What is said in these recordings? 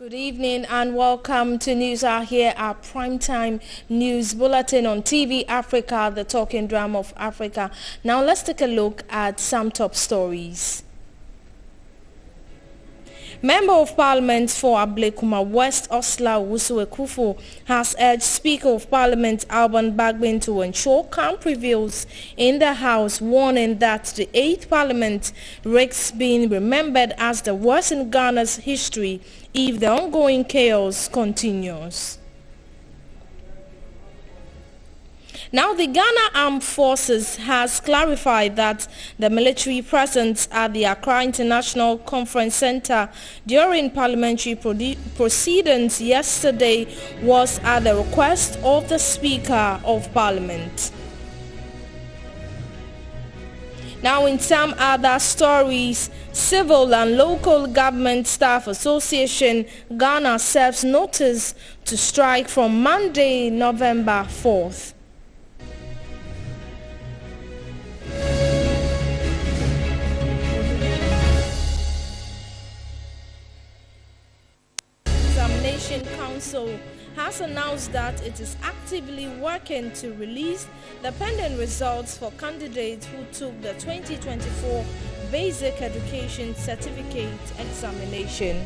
Good evening and welcome to News Hour here at Primetime News Bulletin on TV Africa, the talking drum of Africa. Now let's take a look at some top stories. Member of Parliament for Ablekuma West, Osla Owusu-Ekufo, has urged Speaker of Parliament Alban Bagbin to ensure calm prevails in the House, warning that the 8th Parliament risks being remembered as the worst in Ghana's history if the ongoing chaos continues. Now, the Ghana Armed Forces has clarified that the military presence at the Accra International Conference Center during parliamentary proceedings yesterday was at the request of the Speaker of Parliament. Now, in some other stories, Civil and Local Government Staff Association Ghana serves notice to strike from Monday, November 4th. Examination Council has announced that it is actively working to release the pending results for candidates who took the 2024 Basic Education Certificate examination.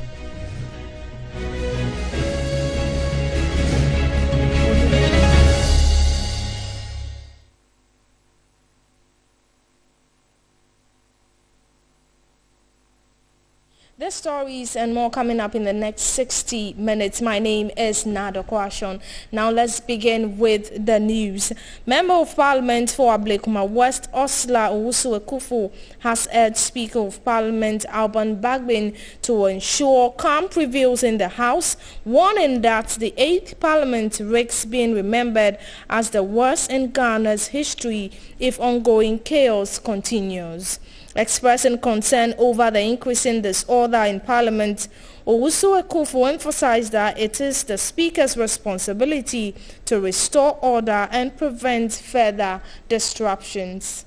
These stories and more coming up in the next 60 minutes. My name is Nado Kwashon. Now let's begin with the news. Member of Parliament for Ablekuma West, Osla Owusu-Ekufo, has urged Speaker of Parliament Alban Bagbin to ensure calm prevails in the House, warning that the 8th Parliament risks being remembered as the worst in Ghana's history if ongoing chaos continues. Expressing concern over the increasing disorder in Parliament, Owusu-Ekufo emphasized that it is the Speaker's responsibility to restore order and prevent further disruptions.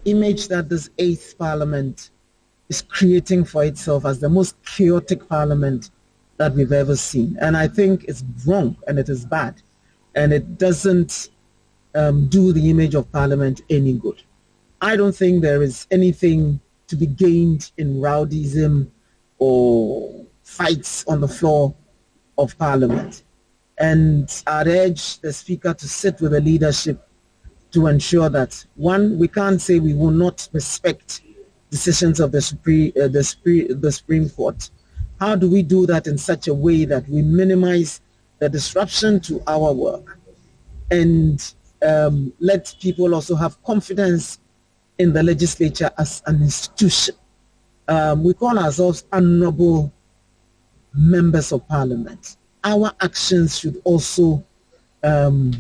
Image that this 8th Parliament is creating for itself as the most chaotic Parliament that we've ever seen. And I think it's wrong and it is bad. And it doesn't do the image of Parliament any good. I don't think there is anything to be gained in rowdyism or fights on the floor of Parliament. And I'd urge the Speaker to sit with the leadership to ensure that, one, we can't say we will not respect decisions of the Supreme Court. How do we do that in such a way that we minimize the disruption to our work and let people also have confidence in the legislature as an institution? We call ourselves honorable members of Parliament. Our actions should also not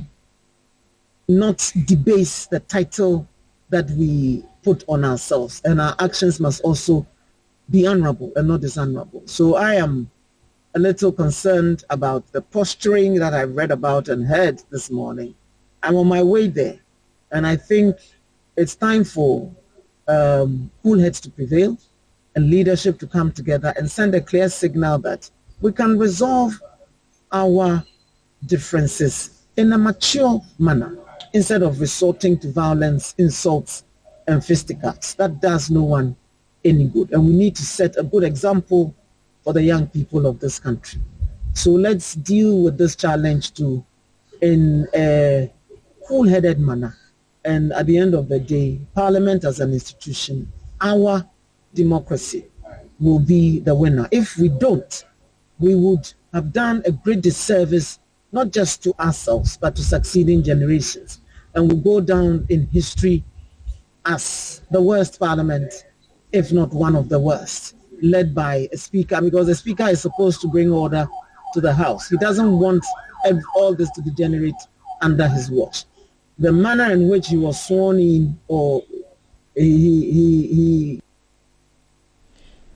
debase the title that we put on ourselves, and our actions must also be honorable and not dishonorable. So I am a little concerned about the posturing that I read about and heard this morning. I'm on my way there, and I think it's time for cool heads to prevail and leadership to come together and send a clear signal that we can resolve our differences in a mature manner instead of resorting to violence, insults, and fisticuffs. That does no one any good. And we need to set a good example for the young people of this country. So let's deal with this challenge in a cool-headed manner. And at the end of the day, Parliament as an institution, our democracy will be the winner. If we don't, we would have done a great disservice, not just to ourselves, but to succeeding generations. And we'll go down in history as the worst Parliament, if not one of the worst, led by a Speaker, because the Speaker is supposed to bring order to the House. He doesn't want all this to degenerate under his watch. The manner in which he was sworn in, or he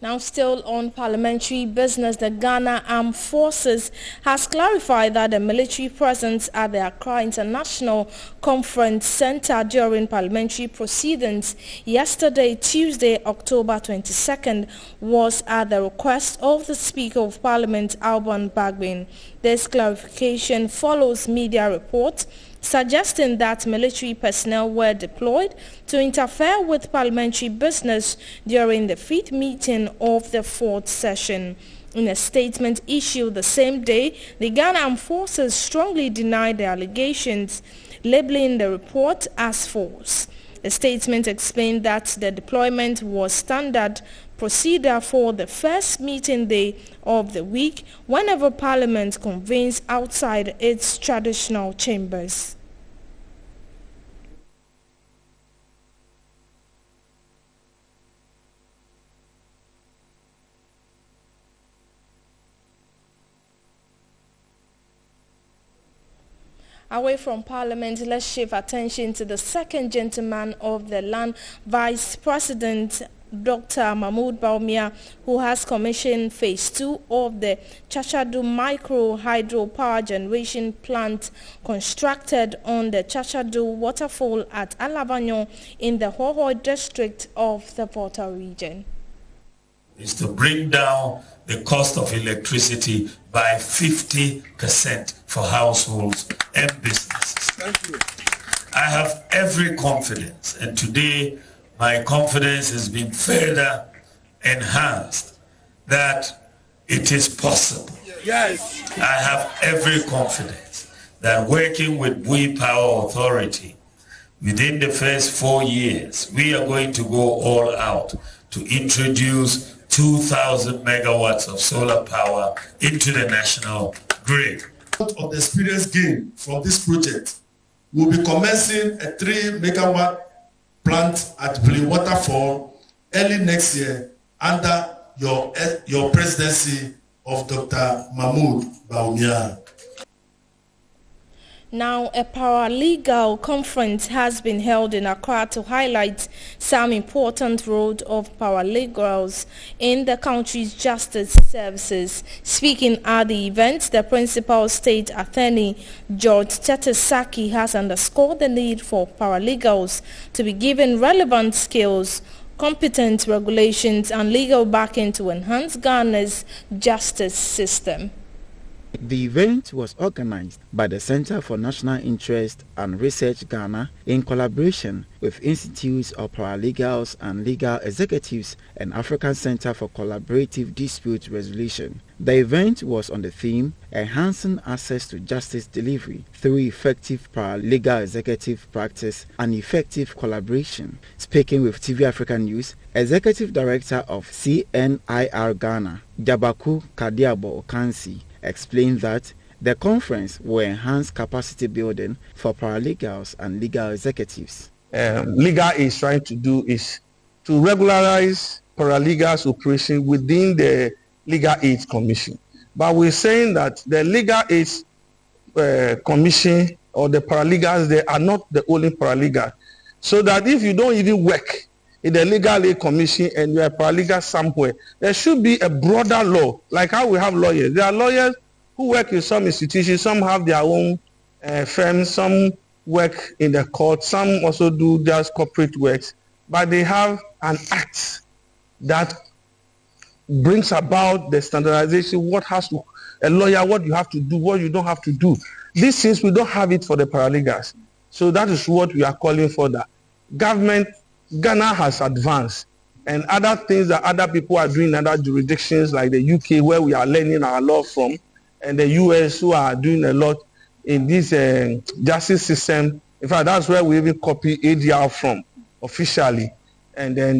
Now, still on parliamentary business, the Ghana Armed Forces has clarified that the military presence at the Accra International Conference Center during parliamentary proceedings yesterday, Tuesday, October 22nd, was at the request of the Speaker of Parliament, Alban Bagbin. This clarification follows media reports suggesting that military personnel were deployed to interfere with parliamentary business during the fifth meeting of the fourth session. In a statement issued the same day, the Ghana Armed Forces strongly denied the allegations, labeling the report as false. The statement explained that the deployment was standard procedure for the first meeting day of the week whenever Parliament convenes outside its traditional chambers. Away from Parliament, let's shift attention to the second gentleman of the land, Vice President Dr. Mahmoud Bawumia, who has commissioned phase 2 of the Chachadu micro hydro power generation plant constructed on the Chachadu waterfall at Alabanyo in the Hohoi district of the Volta region. Is to bring down the cost of electricity by 50% for households and businesses. Thank you. I have every confidence, and today my confidence has been further enhanced that it is possible. Yes. I have every confidence that working with Bui Power Authority, within the first 4 years, we are going to go all out to introduce 2,000 megawatts of solar power into the national grid. Of the experience gained from this project, we'll be commencing a 3 megawatt plant at Blue Waterfall early next year under your presidency of Dr. Mahmoud Bawumia. Now, a paralegal conference has been held in Accra to highlight some important role of paralegals in the country's justice services. Speaking at the event, the principal state attorney, George Tetesaki, has underscored the need for paralegals to be given relevant skills, competent regulations, and legal backing to enhance Ghana's justice system. The event was organized by the Center for National Interest and Research Ghana in collaboration with Institutes of Paralegals and Legal Executives and African Center for Collaborative Dispute Resolution. The event was on the theme Enhancing Access to Justice Delivery through Effective Paralegal Executive Practice and Effective Collaboration. Speaking with TV Africa News, Executive Director of CNIR Ghana, Jabaku Kadiabo Okansi, explained that the conference will enhance capacity building for paralegals and legal executives. Legal is trying to do is to regularize paralegals' operation within the Legal Aid Commission. But we're saying that the Legal Aid Commission or the paralegals, they are not the only paralegals. So that if you don't even work in the Legal Aid Commission and you're a paralegal somewhere, there should be a broader law, like how we have lawyers. There are lawyers who work in some institutions, some have their own firms, some work in the court, some also do just corporate works, but they have an act that brings about the standardization, what has to, a lawyer, what you have to do, what you don't have to do. These things, we don't have it for the paralegals. So that is what we are calling for. That government, Ghana has advanced, and other things that other people are doing in other jurisdictions like the UK, where we are learning our law from, and the US, who are doing a lot in this justice system. In fact, that's where we even copy ADR from officially. And then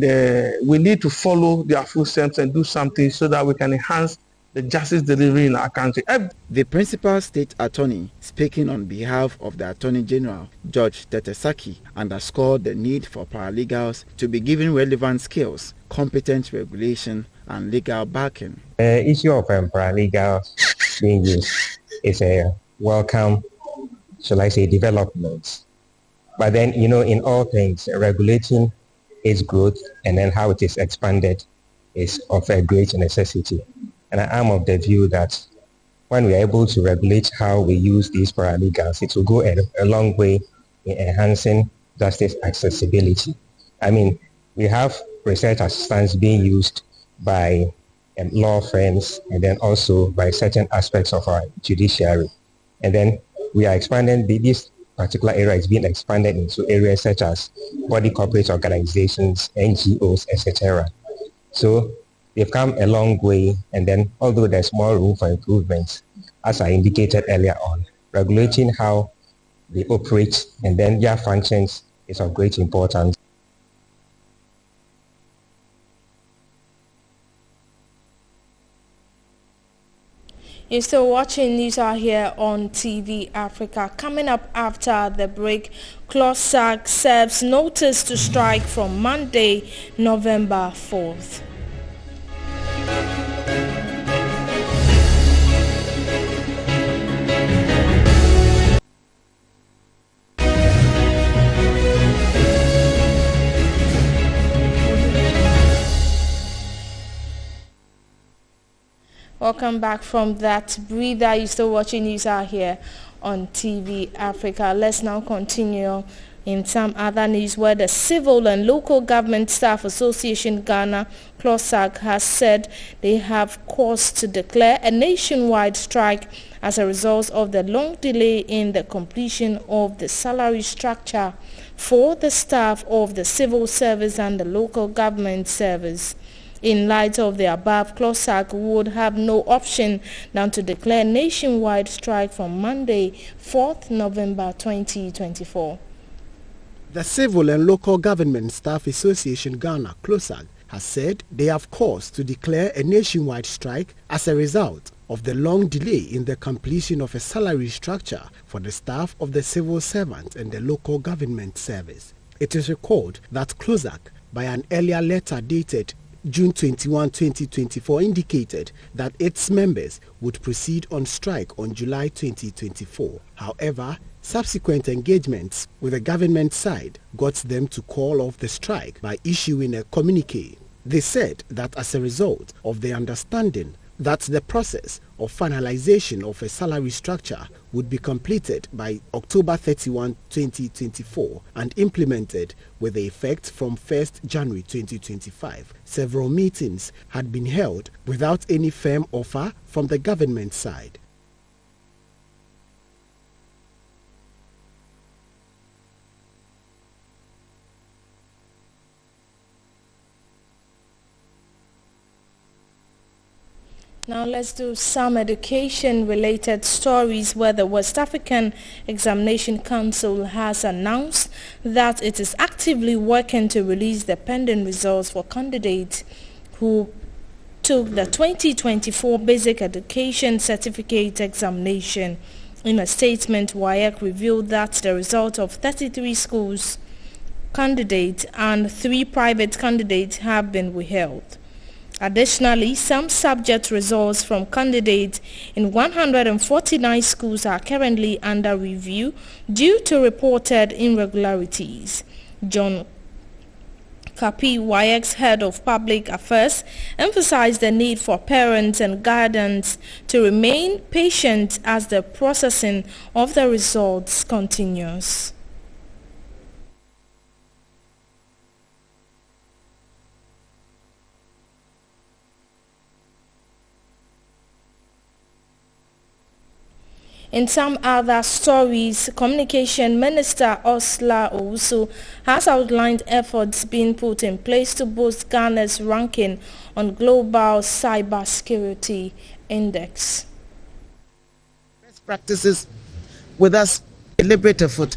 we need to follow their footsteps and do something so that we can enhance the justice delivery in our country. The principal state attorney, speaking on behalf of the Attorney General, George Tetesaki, underscored the need for paralegals to be given relevant skills, competent regulation, and legal backing. The issue of paralegals being used is a welcome, shall I say, development. But then, in all things, regulating its growth and then how it is expanded is of a great necessity. And I am of the view that when we are able to regulate how we use these paralegals, it will go a long way in enhancing justice accessibility. I mean, we have research assistants being used by law firms and then also by certain aspects of our judiciary. And then we are expanding, this particular area is being expanded into areas such as body corporate organizations, NGOs, etc. So they've come a long way, and then although there's more room for improvement, as I indicated earlier on, regulating how they operate and then their functions is of great importance. You're still watching News Hour here on TV Africa. Coming up after the break, CLOSAG serves notice to strike from Monday, November 4th. Welcome back from that breather. You're still watching News Hour here on TV Africa. Let's now continue in some other news where the Civil and Local Government Staff Association Ghana, CLOSAG, has said they have cause to declare a nationwide strike as a result of the long delay in the completion of the salary structure for the staff of the civil service and the local government service. In light of the above, CLOSAG would have no option than to declare nationwide strike from Monday, 4th November 2024. The Civil and Local Government Staff Association Ghana, CLOSAG, has said they have cause to declare a nationwide strike as a result of the long delay in the completion of a salary structure for the staff of the civil servant and the local government service. It is recalled that CLOSAG, by an earlier letter dated June 21, 2024, indicated that its members would proceed on strike on July 2024. However, subsequent engagements with the government side got them to call off the strike by issuing a communique. They said that as a result of the understanding that the process of finalization of a salary structure would be completed by October 31, 2024 and implemented with effect from 1st January 2025. Several meetings had been held without any firm offer from the government side. Now let's do some education-related stories where the West African Examination Council has announced that it is actively working to release the pending results for candidates who took the 2024 Basic Education Certificate Examination. In a statement, WAEC revealed that the result of 33 schools candidates and 3 private candidates have been withheld. Additionally, some subject results from candidates in 149 schools are currently under review due to reported irregularities. John Kapi, WAEC's head of public affairs, emphasized the need for parents and guardians to remain patient as the processing of the results continues. In some other stories, Communication Minister Osla Owusu has outlined efforts being put in place to boost Ghana's ranking on Global Cybersecurity Index. Best practices with us, a deliberate effort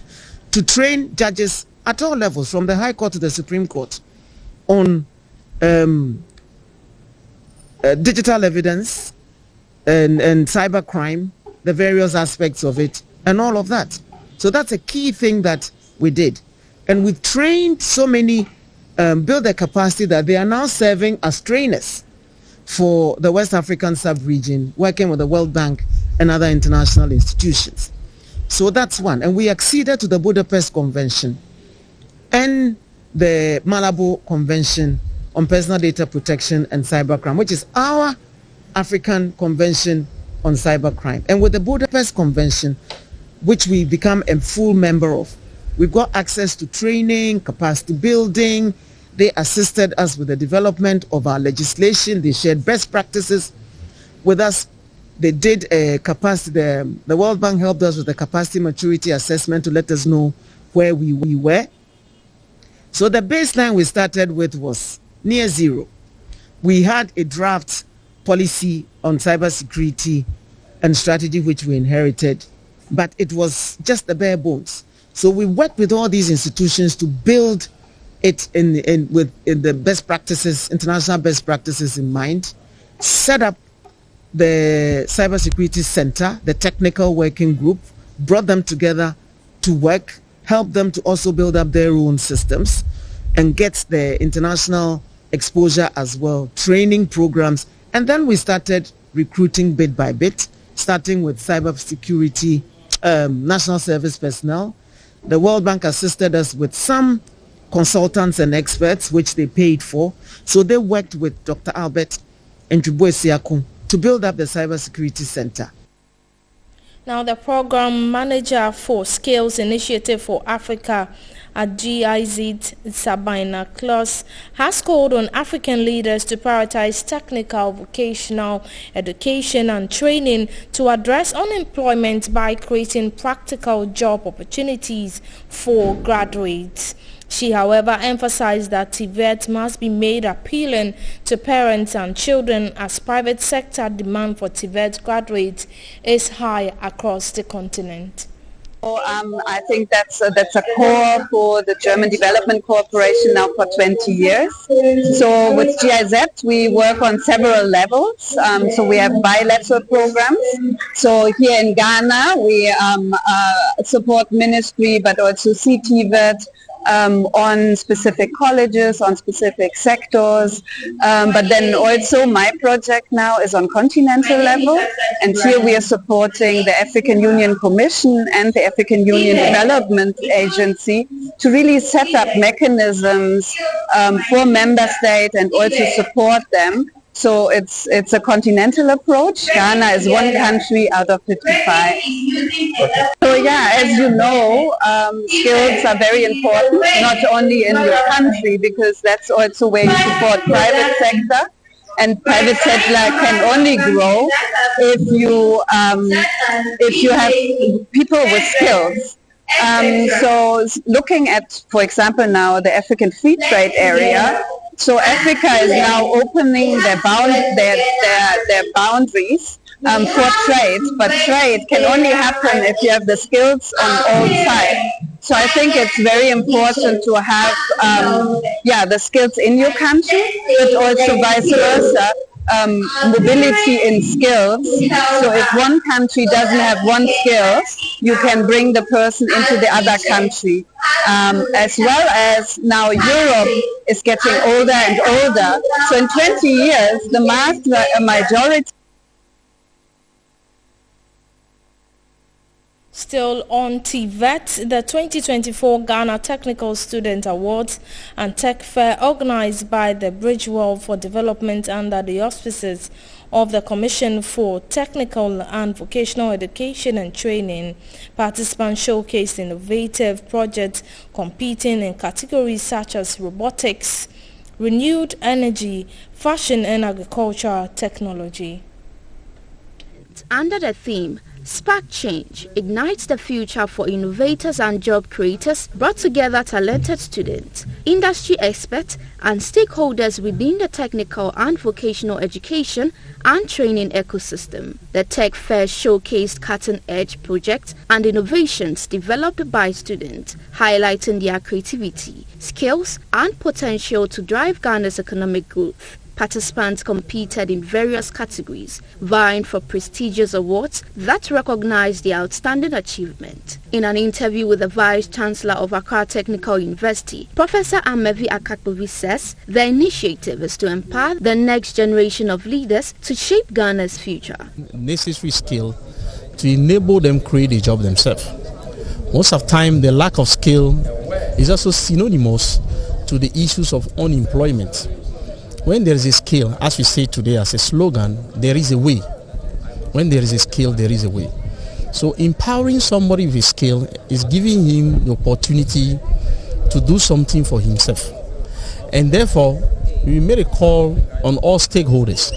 to train judges at all levels, from the High Court to the Supreme Court, on digital evidence and cybercrime, the various aspects of it, and all of that. So that's a key thing that we did. And we've trained so many, build their capacity that they are now serving as trainers for the West African sub-region, working with the World Bank and other international institutions. So that's one. And we acceded to the Budapest Convention and the Malabo Convention on Personal Data Protection and Cybercrime, which is our African Convention on Cybercrime. And with the Budapest Convention, which we become a full member of, we've got access to training, capacity building. They assisted us with the development of our legislation. They shared best practices with us. They did a capacity, the World Bank helped us with the capacity maturity assessment to let us know where we were. So the baseline we started with was near zero. We had a draft policy on cybersecurity and strategy which we inherited, but it was just the bare bones. So we worked with all these institutions to build it in the best practices, international best practices in mind, set up the Cybersecurity Center, the technical working group, brought them together to work, helped them to also build up their own systems and get the international exposure as well, training programs. And then we started recruiting bit by bit, starting with cybersecurity, national service personnel. The World Bank assisted us with some consultants and experts, which they paid for. So they worked with Dr. Albert Ntribue to build up the Cybersecurity Center. Now, the program manager for Skills Initiative for Africa at GIZ, Sabina Kloss, has called on African leaders to prioritize technical, vocational education and training to address unemployment by creating practical job opportunities for graduates. She, however, emphasized that TVET must be made appealing to parents and children as private sector demand for TVET graduates is high across the continent. I think that's a core for the German Development Corporation now for 20 years. So with GIZ, we work on several levels. So we have bilateral programs. So here in Ghana, we support ministry, but also CTVET, on specific colleges, on specific sectors, but then also my project now is on continental level, and here we are supporting the African Union Commission and the African Union Development Agency to really set up mechanisms for member states and also support them. So it's a continental approach. Ghana is one country out of 55. So yeah, as you know, skills are very important, not only in your country, because that's also where you support private sector. And private sector can only grow if you have people with skills. So looking at, for example, now the African Free Trade Area, so Africa is now opening their boundaries for trade, but trade can only happen if you have the skills on all sides. So I think it's very important to have the skills in your country, but also vice versa. Mobility in skills. So if one country doesn't have one skill, you can bring the person into the other country. As well as now Europe is getting older and older. So in 20 years, the majority. Still on TVET, the 2024 Ghana Technical Student Awards and Tech Fair organized by the Bridgewell for Development under the auspices of the Commission for Technical and Vocational Education and Training. Participants showcased innovative projects competing in categories such as robotics, renewed energy, fashion and agricultural technology. Under the theme Spark Change, ignites the future for innovators and job creators, brought together talented students, industry experts and stakeholders within the technical and vocational education and training ecosystem. The Tech Fair showcased cutting-edge projects and innovations developed by students, highlighting their creativity, skills and potential to drive Ghana's economic growth. Participants competed in various categories, vying for prestigious awards that recognize their outstanding achievement. In an interview with the Vice Chancellor of Accra Technical University, Professor Amevi Akakpovi says the initiative is to empower the next generation of leaders to shape Ghana's future. Necessary skill to enable them create a job themselves. Most of the time, the lack of skill is also synonymous to the issues of unemployment. when there is a skill, as we say today as a slogan, there is a way. When there is a skill, there is a way. So empowering somebody with a skill is giving him the opportunity to do something for himself. And therefore, we made a call on all stakeholders,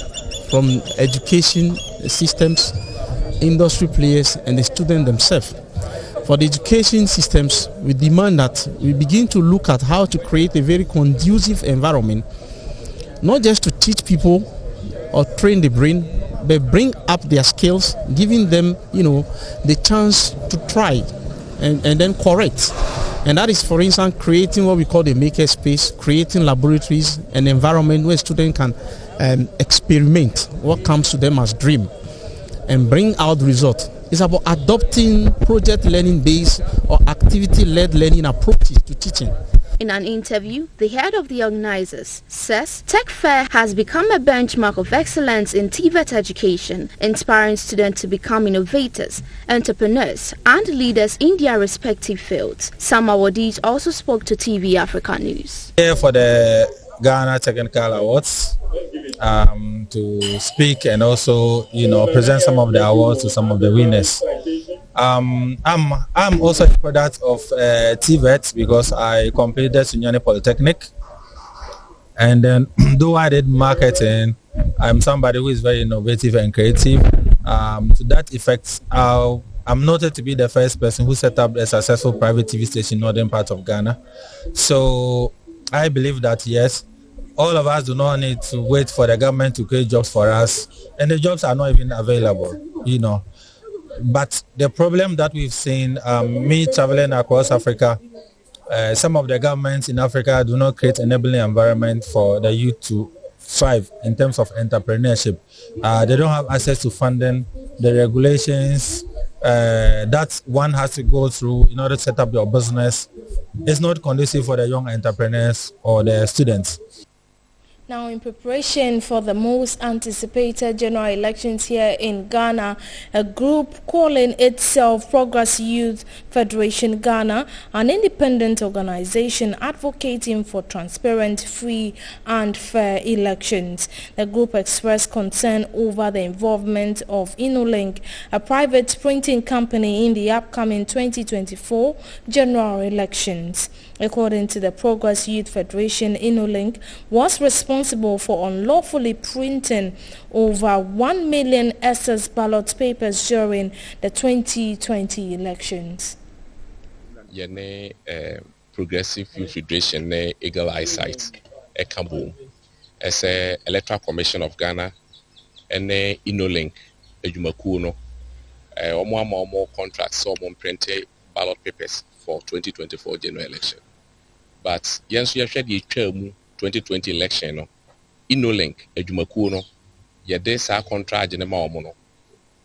from education systems, industry players, and the students themselves. For the education systems, we demand that we begin to look at how to create a very conducive environment, not just to teach people or train the brain, but bring up their skills, giving them, the chance to try and then correct. And that is, for instance, creating what we call the maker space, creating laboratories, an environment where students can experiment what comes to them as dream and bring out results. It's about adopting project learning based or activity-led learning approaches to teaching. In an interview, the head of the organizers says Tech Fair has become a benchmark of excellence in TVET education, inspiring students to become innovators, entrepreneurs, and leaders in their respective fields. Some awardees also spoke to TV Africa News. Here for the Ghana Technical Awards to speak and also, present some of the awards to some of the winners. I'm also a product of TVET because I completed Sunyani Polytechnic, and then though I did marketing, I'm somebody who is very innovative and creative. To that effect, I'm noted to be the first person who set up a successful private TV station in northern part of Ghana. So I believe that yes, all of us do not need to wait for the government to create jobs for us, and the jobs are not even available, But the problem that we've seen, me traveling across Africa, some of the governments in Africa do not create enabling environment for the youth to thrive in terms of entrepreneurship. They don't have access to funding, the regulations that one has to go through in order to set up your business. It's not conducive for the young entrepreneurs or the students. Now, in preparation for the most anticipated general elections here in Ghana, a group calling itself Progress Youth Federation Ghana, an independent organization advocating for transparent, free and fair elections. The group expressed concern over the involvement of InnoLink, a private printing company, in the upcoming 2024 general elections. According to the Progress Youth Federation, InnoLink was responsible for unlawfully printing over 1 million excess ballot papers during the 2020 elections. Yene Progressive Youth Federation ne Eagle Eyesight Ekabo as a Electoral Commission of Ghana and InnoLink ejumakuo no omo contracts so printed ballot papers for 2024 general election. But yenso yehwe de etwa mu 2020 election no InnoLink ejumakuo no yede sa contract ne ma omo no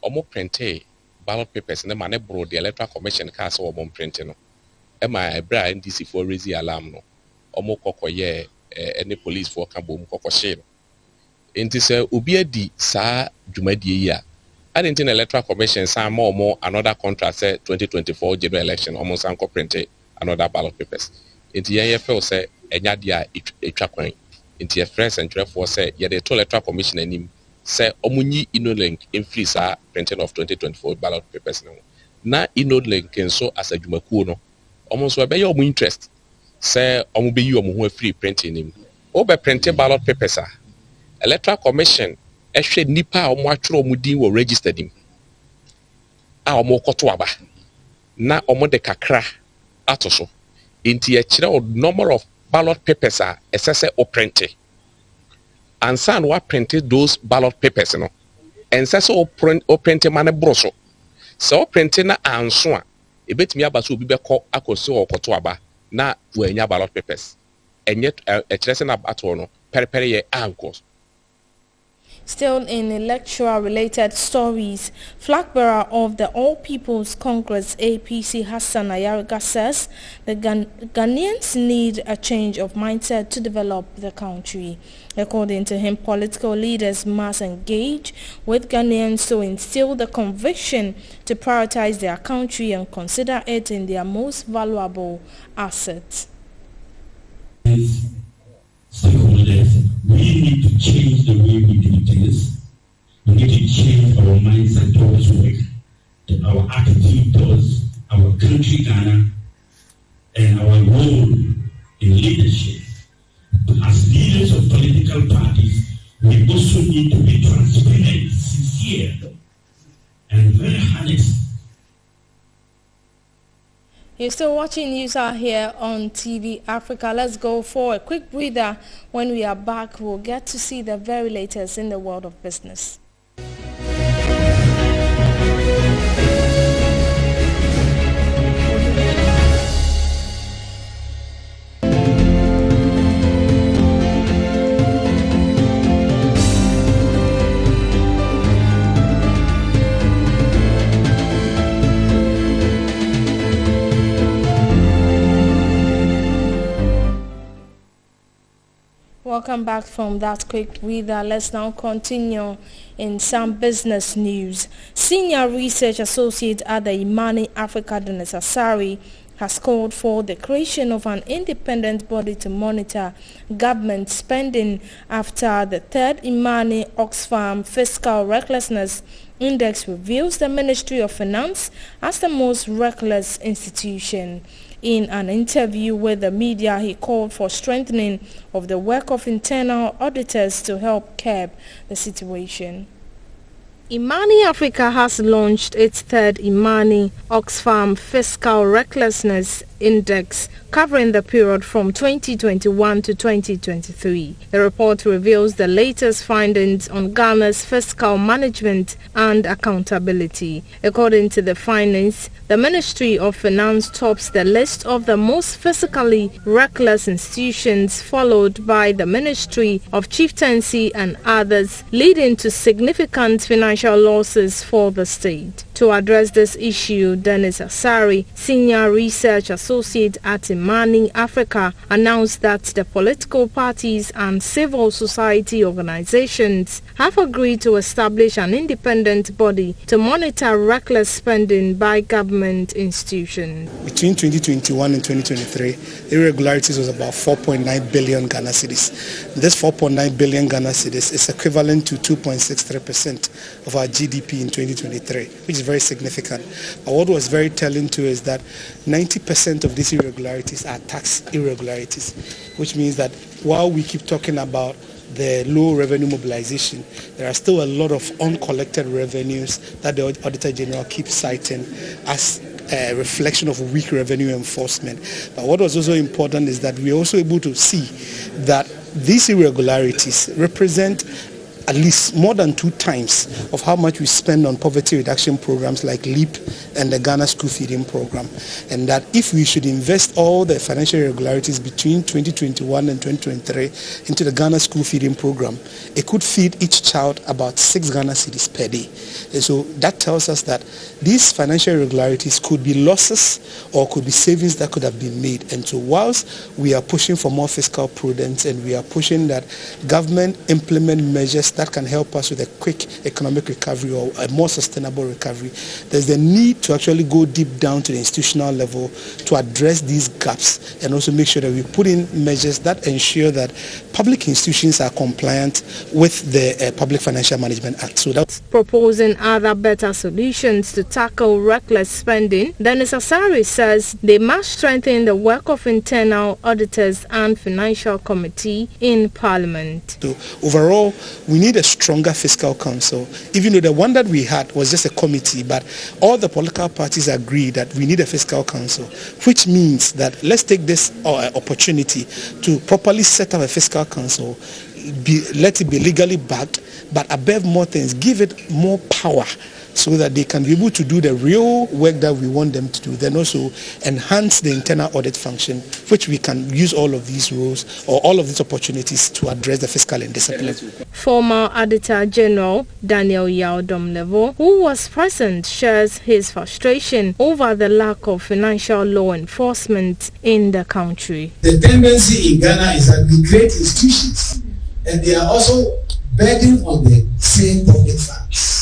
omo printed ballot papers ne ma ne bro the Electoral Commission ka so omo print no e ma ebra NDC for raise alarm no omo kokoye any police for ka bom kokoshe no enti se obi adi sa dwumadie yi a adintin Electoral Commission sa ma omo another contract say 2024 general election omo san ko print another ballot papers. Inti ye feel say enya dia etwa kwan inti ye friends and therefore say ye the Electoral Commission anim say omunyi InnoLink infree sa printing of 2024 ballot papers no na InnoLink nso as adwumakuo no omo so be ye omu interest say omu be yi omu ho free printing nim obe print ballot papers a Electoral Commission ehwe nipa omu atwere omu din wo registered nim a omu koto aba na omu de kakra atoso inti a number of ballot papers are essentially printed. And some were printed those ballot papers, and so printed man broso. So printing na answer. A bit me abasu be called akoso or kotoaba na wenya ballot papers. And yet a chesson about no periphery ankles. Still in electoral-related stories, flag bearer of the All People's Congress APC Hassan Ayariga says the Ghanaians need a change of mindset to develop the country. According to him, political leaders must engage with Ghanaians to instill the conviction to prioritize their country and consider it in their most valuable asset. We need change the way we do things. We need to change our mindset towards work, our attitude towards our country, Ghana, and our role in leadership. As leaders of political parties, we also need to be transparent, sincere, and very honest. You're still watching News Out here on TV Africa. Let's go for a quick breather. When we are back, we'll get to see the very latest in the world of business. Welcome back from that quick breather. Let's now continue in some business news. Senior Research Associate at the Imani Africa, Dennis Asari, has called for the creation of an independent body to monitor government spending after the third Imani Oxfam Fiscal Recklessness Index reveals the Ministry of Finance as the most reckless institution. In an interview with the media, he called for strengthening of the work of internal auditors to help curb the situation. Imani Africa has launched its third Imani Oxfam Fiscal Recklessness Index covering the period from 2021 to 2023. The report reveals the latest findings on Ghana's fiscal management and accountability. According to the findings, the Ministry of Finance tops the list of the most fiscally reckless institutions, followed by the Ministry of Chieftaincy and others, leading to significant financial losses for the state. To address this issue, Dennis Asari, Senior Research Associate at Imani Africa, announced that the political parties and civil society organizations have agreed to establish an independent body to monitor reckless spending by government institutions. Between 2021 and 2023, irregularities was about 4.9 billion Ghana cedis. This 4.9 billion Ghana cedis is equivalent to 2.63% of our GDP in 2023, which is very significant. But what was very telling too is that 90% of these irregularities are tax irregularities, which means that while we keep talking about the low revenue mobilization, there are still a lot of uncollected revenues that the Auditor General keeps citing as a reflection of weak revenue enforcement. But what was also important is that we're also able to see that these irregularities represent at least more than 2 times of how much we spend on poverty reduction programs like LEAP and the Ghana School Feeding Program. And that if we should invest all the financial irregularities between 2021 and 2023 into the Ghana School Feeding Program, it could feed each child about 6 Ghana cedis per day. And so that tells us that these financial irregularities could be losses or could be savings that could have been made. And so whilst we are pushing for more fiscal prudence and we are pushing that government implement measures that can help us with a quick economic recovery or a more sustainable recovery, there's the need to actually go deep down to the institutional level to address these gaps and also make sure that we put in measures that ensure that public institutions are compliant with the Public Financial Management Act. So that's proposing other better solutions to tackle reckless spending. Dennis Asari says they must strengthen the work of internal auditors and financial committee in Parliament. So overall, we need a stronger fiscal council. Even though the one that we had was just a committee, but all the political parties agree that we need a fiscal council, which means that let's take this opportunity to properly set up a fiscal council, let it be legally backed, but above more things, give it more power so that they can be able to do the real work that we want them to do, then also enhance the internal audit function, which we can use all of these rules or all of these opportunities to address the fiscal indiscipline. Former Auditor General Daniel Yaw-Domlevo, who was present, shares his frustration over the lack of financial law enforcement in the country. The tendency in Ghana is that we create institutions and they are also begging on the same public funds.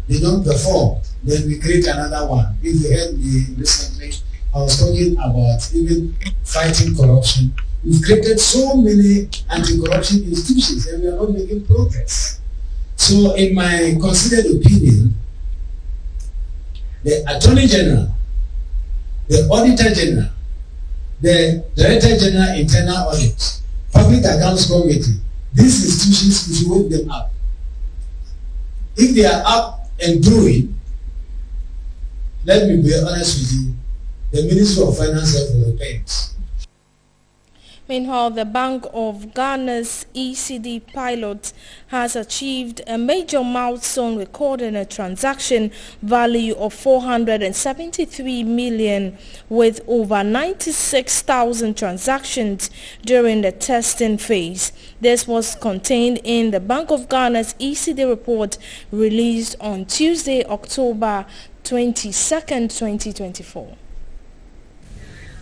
They don't perform, then we create another one. If you heard me recently, I was talking about even fighting corruption We've created so many anti-corruption institutions and we are not making progress. So in my considered opinion, the Attorney General, the Auditor General, the Director General Internal Audit, Public Accounts Committee, these institutions, we should wake them up. If they are up and doing, let me be honest with you, the Ministry of Finance will repent. Meanwhile, the Bank of Ghana's ECD pilot has achieved a major milestone, recording a transaction value of 473 million with over 96,000 transactions during the testing phase. This was contained in the Bank of Ghana's ECD report released on Tuesday, October 22nd, 2024.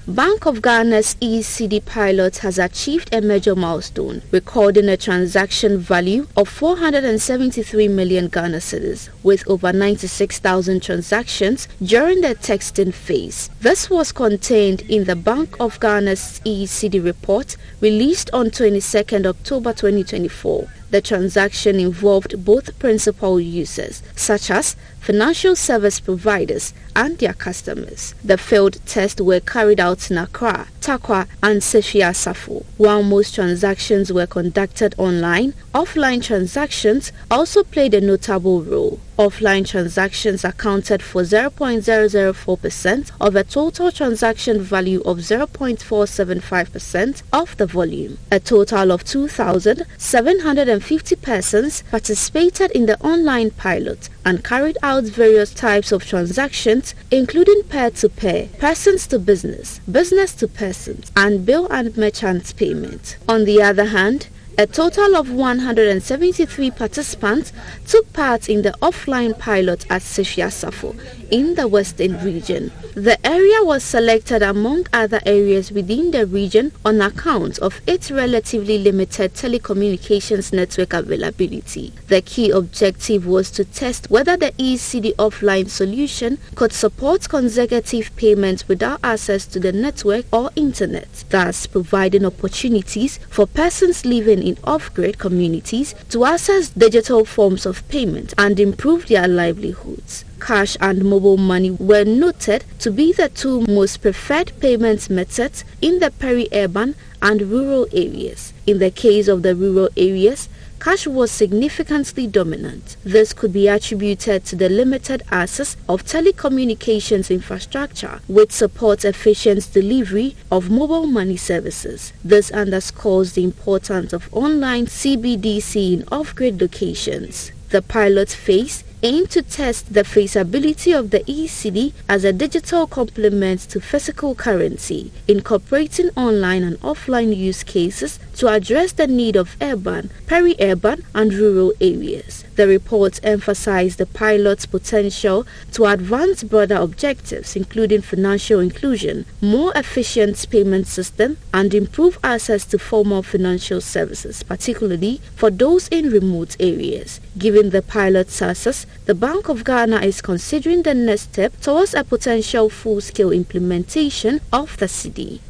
Bank of Ghana's ECD pilot has achieved a major milestone, recording a transaction value of 473 million Ghana cedis with over 96,000 transactions during the testing phase. This was contained in the Bank of Ghana's ECD report released on 22nd October 2024. The transaction involved both principal users, such as financial service providers and their customers. The failed tests were carried out in Accra, Takwa and Sefia Safo. While most transactions were conducted online, offline transactions also played a notable role. Offline transactions accounted for 0.004% of a total transaction value of 0.475% of the volume. A total of 2,750 persons participated in the online pilot and carried out various types of transactions, including peer-to-peer, persons-to-business, business-to-persons, and bill and merchant payment. On the other hand, a total of 173 participants took part in the offline pilot at Sefia Safo in the Western region. The area was selected among other areas within the region on account of its relatively limited telecommunications network availability. The key objective was to test whether the ECD offline solution could support consecutive payments without access to the network or internet, thus providing opportunities for persons living in off-grid communities to access digital forms of payment and improve their livelihoods. Cash and mobile money were noted to be the two most preferred payment methods in the peri-urban and rural areas. In the case of the rural areas, cash was significantly dominant. This could be attributed to the limited access of telecommunications infrastructure, which supports efficient delivery of mobile money services. This underscores the importance of online CBDC in off-grid locations. The pilot phase aimed to test the feasibility of the ECD as a digital complement to physical currency, incorporating online and offline use cases to address the need of urban, peri-urban and rural areas. The report emphasized the pilot's potential to advance broader objectives, including financial inclusion, more efficient payment system, and improve access to formal financial services, particularly for those in remote areas. Given the pilot's success, the Bank of Ghana is considering the next step towards a potential full-scale implementation of the CD.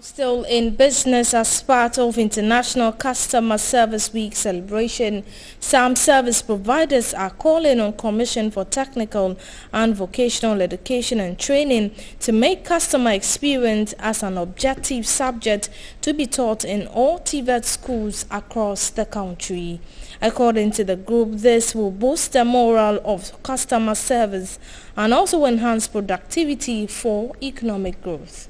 Still in business, as part of International Customer Service Week celebration, some service providers are calling on Commission for Technical and Vocational Education and Training to make customer experience as an objective subject to be taught in all TVET schools across the country. According to the group, this will boost the morale of customer service and also enhance productivity for economic growth.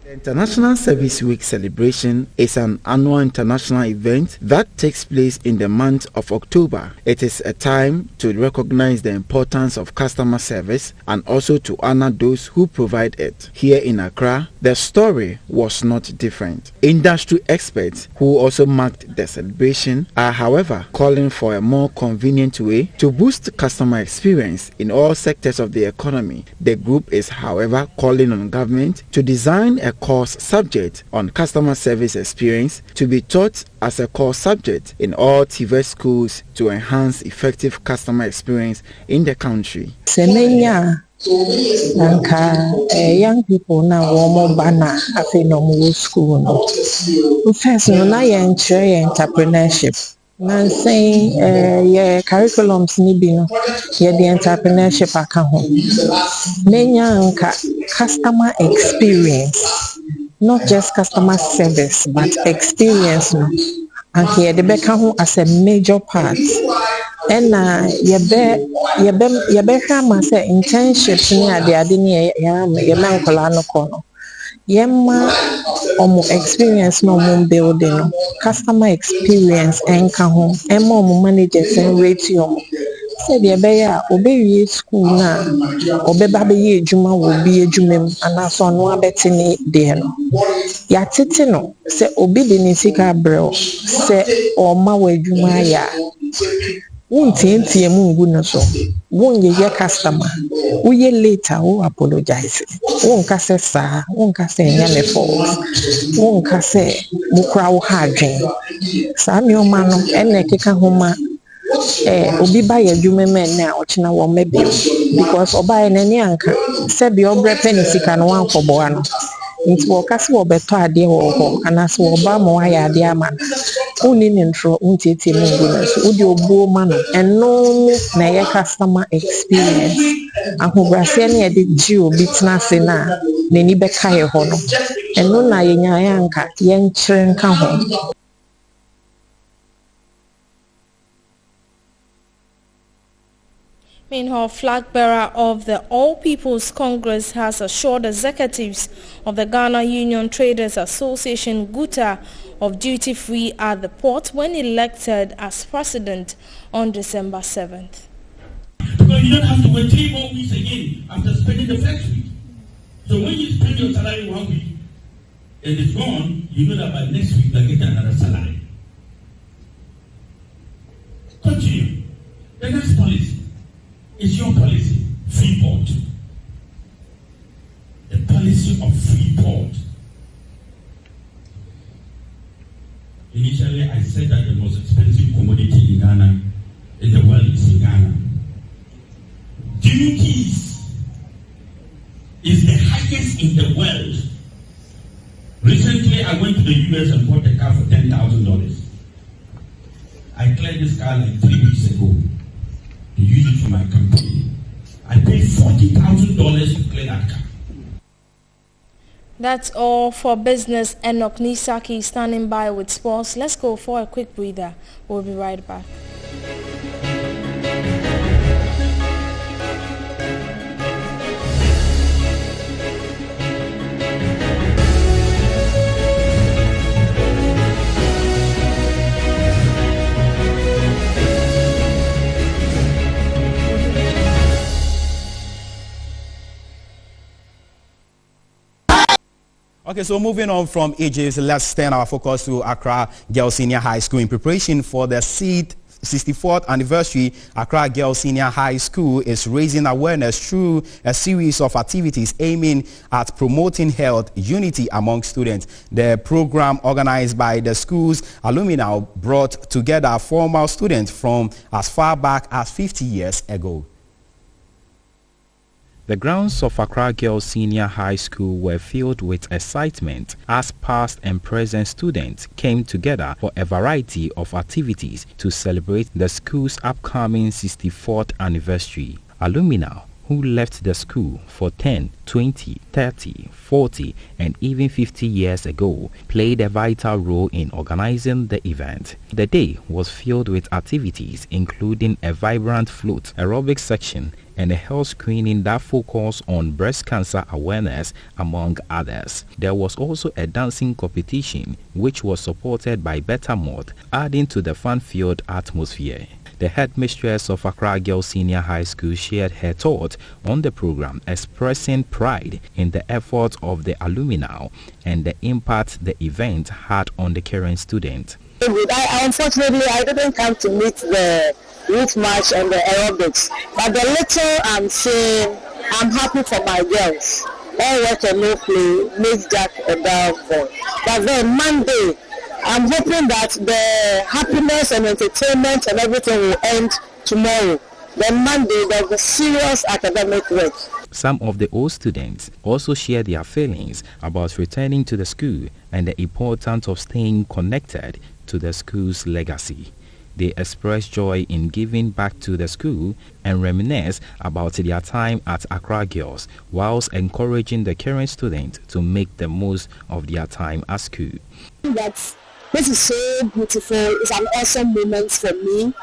The International Service Week celebration is an annual international event that takes place in the month of October. It is a time to recognize the importance of customer service and also to honor those who provide it. Here in Accra, the story was not different. Industry experts who also marked the celebration are, however, calling for a more convenient way to boost customer experience in all sectors of the economy. The group is, however, calling on government to design a course subject on customer service experience to be taught as a core subject in all TVET schools to enhance effective customer experience in the country. Young people now warm bana happy no school no. First no na entrepreneurship. Man saying curriculums ni bi no the entrepreneurship account. Menya customer experience, not just customer service but experience no. And here the back as a major part. And yɛbɛhwɛ say internships ni ade ni yɛma nkola no kono yɛma omo experience no omo building no customer experience enka ho ɛma omo managers and rate omo said yɛbɛyɛ a obewie school na obeba bɛyɛ adwuma wɔ bi adwumam anaso no abɛte ne de no yɛatete no sɛ obi de ne sika brɛ sɛ ɔma wɔ adwuma ya wontientie mu ngu no so wonyɛ customer woyɛ later wo apologize wonka sɛ saa wonka sɛ nya me fault wonka sɛ mukura wo ha adwen saa nneɛma no ɛna keka ho ma obi ba yɛ adwuma mɛ na ɔkyena wɔ mɛbi because ɔba yɛ n'ani anka sɛ bi ɔbrɛ pɛ ne sika no wankɔboa no nti wɔkase wɔbɛtɔ adeɛ wɔ hɔ anaasɛ wɔba ma wɔayɛ adeɛ ama no wonni ne ntoro wontietie mu ngu no so wode obuo ma no ɛno na ɛyɛ customer experience ahobrɛaseɛ ne yɛde gye obi tena ase no a n'ani bɛka yɛ hɔ no ɛno na yɛnyaeɛ anka yɛnkyerɛ nka ho. Meanwhile, flag bearer of the All People's Congress has assured executives of the Ghana Union Traders Association (GUTA) of duty-free at the port when elected as president on December 7th. Because you don't have to wait 3 more weeks again after spending the first week. So when you spend your salary 1 week and it's gone, you know that by next week you're getting another salary. Continue. The next policy. It's your policy, Freeport. The policy of Freeport. Initially, I said that the most expensive commodity in Ghana in the world is in Ghana. Duties is the highest in the world. Recently, I went to the US and bought a car for $10,000. I cleared this car like 3 weeks ago. To use it for my campaign. I paid $40,000 to clear that car. That's all for business. Enoch Nisaki standing by with sports. Let's go for a quick breather. We'll be right back. Okay, so moving on from Egypt, let's turn our focus to Accra Girls Senior High School. In preparation for the 64th anniversary, Accra Girls Senior High School is raising awareness through a series of activities aiming at promoting health unity among students. The program, organized by the school's alumni, brought together former students from as far back as 50 years ago. The grounds of Accra Girls Senior High School were filled with excitement as past and present students came together for a variety of activities to celebrate the school's upcoming 64th anniversary. Alumni who left the school for 10, 20, 30, 40 and even 50 years ago played a vital role in organizing the event. The day was filled with activities including a vibrant float, aerobic section and a health screening that focused on breast cancer awareness, among others. There was also a dancing competition which was supported by Better Mode, adding to the fun-filled atmosphere. The headmistress of Accra Girls Senior High School shared her thoughts on the program, expressing pride in the efforts of the alumni and the impact the event had on the current student. Unfortunately, I didn't come to meet the youth march and the aerobics, but the little I'm seeing, I'm happy for my girls. all work and no play makes Jack a dull boy. But then Monday, I'm hoping that the happiness and entertainment and everything will end tomorrow. Then Monday, there'll be serious academic work. Some of the old students also share their feelings about returning to the school and the importance of staying connected to the school's legacy. They express joy in giving back to the school and reminisce about their time at Accra Girls, whilst encouraging the current students to make the most of their time at school. This is so beautiful. It's an awesome moment for me,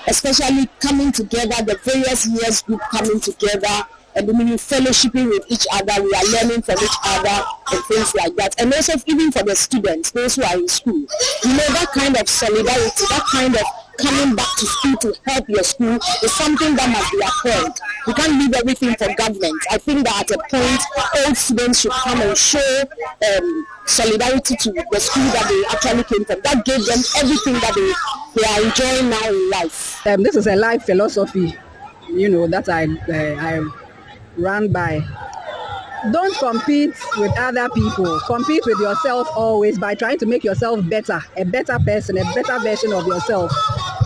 especially coming together, the various years group coming together and fellowshipping with each other. We are learning from each other and things like that. And also even for the students, those who are in school, that kind of solidarity, that kind of coming back to school to help your school is something that must be upheld. We can't leave everything for government. I think that at a point, all students should come and show solidarity to the school that they actually came from. That gave them everything that they are enjoying now in life. This is a life philosophy, that I run by. Don't compete with other people. Compete with yourself always by trying to make yourself better, a better person, a better version of yourself.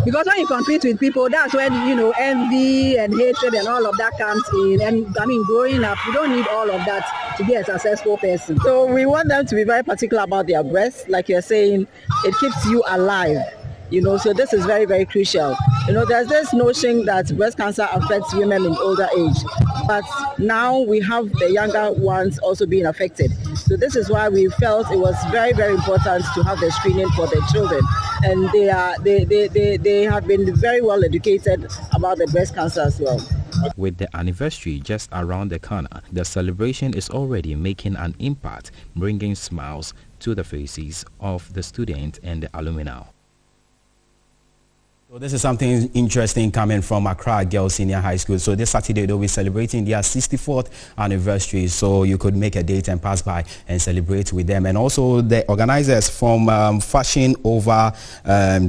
Because when you compete with people, that's when, envy and hatred and all of that comes in. And growing up, you don't need all of that to be a successful person. So we want them to be very particular about their breasts. Like you're saying, it keeps you alive. So this is very, very crucial. There's this notion that breast cancer affects women in older age, but now we have the younger ones also being affected. So this is why we felt it was very, very important to have the screening for the children. And they have been very well educated about the breast cancer as well. With the anniversary just around the corner, the celebration is already making an impact, bringing smiles to the faces of the students and the alumni. So this is something interesting coming from Accra Girls Senior High School. So this Saturday they'll be celebrating their 64th anniversary. So you could make a date and pass by and celebrate with them. And also the organizers from Fashion Over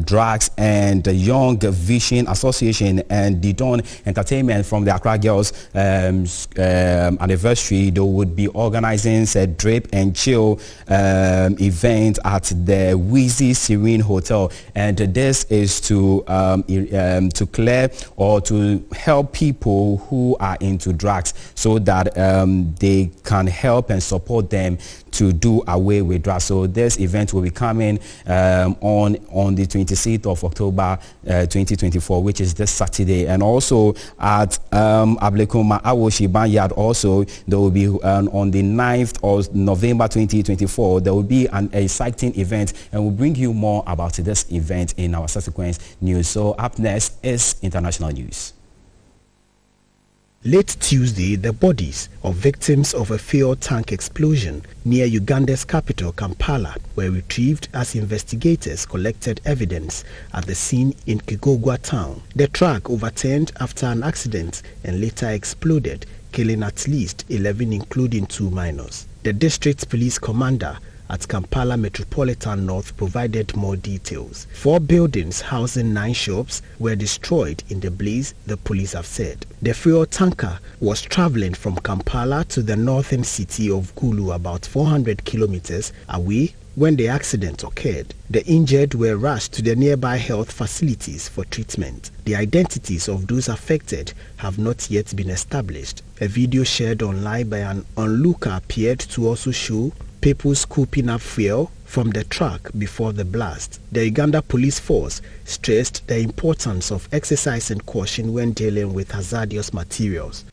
Drugs and the Young Vision Association and the Dawn Entertainment from the Accra Girls anniversary, they would be organizing a drip and chill event at the Wheezy Serene Hotel. And this is to clear or to help people who are into drugs so that they can help and support them to do away with drugs. So this event will be coming on the 26th of October 2024, which is this Saturday. And also at Ablekuma Awoshi Banyard also, there will be on the 9th of November 2024, there will be an exciting event, and we'll bring you more about this event in our subsequent news. So up next is international news. Late Tuesday, the bodies of victims of a fuel tank explosion near Uganda's capital, Kampala, were retrieved as investigators collected evidence at the scene in Kigogwa town. The truck overturned after an accident and later exploded, killing at least 11, including 2 minors. The district police commander at Kampala Metropolitan North provided more details. 4 buildings housing 9 shops were destroyed in the blaze, the police have said. The fuel tanker was traveling from Kampala to the northern city of Gulu, about 400 kilometers away, when the accident occurred. The injured were rushed to the nearby health facilities for treatment. The identities of those affected have not yet been established. A video shared online by an onlooker appeared to also show people scooping up fuel from the truck before the blast. The Uganda Police Force stressed the importance of exercising caution when dealing with hazardous materials.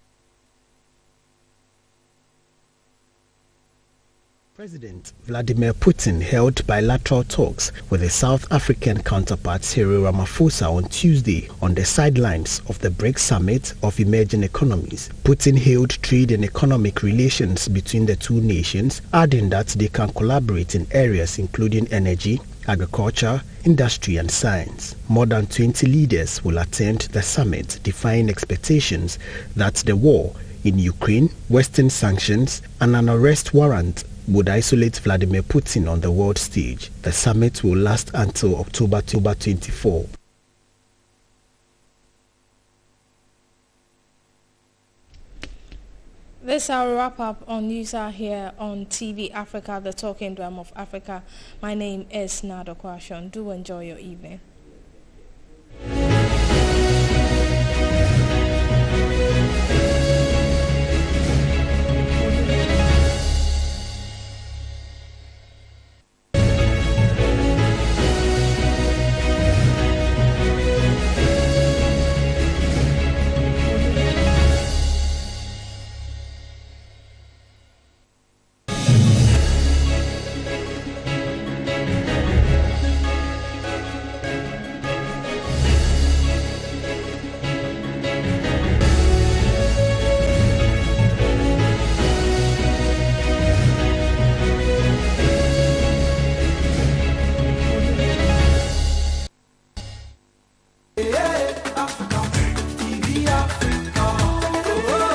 President Vladimir Putin held bilateral talks with his South African counterpart Cyril Ramaphosa on Tuesday on the sidelines of the BRICS Summit of Emerging Economies. Putin hailed trade and economic relations between the two nations, adding that they can collaborate in areas including energy, agriculture, industry and science. More than 20 leaders will attend the summit, defying expectations that the war in Ukraine, Western sanctions and an arrest warrant would isolate Vladimir Putin on the world stage. The summit will last until October 24. This is our wrap-up on News Hour here on TV Africa, the talking drum of Africa. My name is Nado Kwashon. Do enjoy your evening.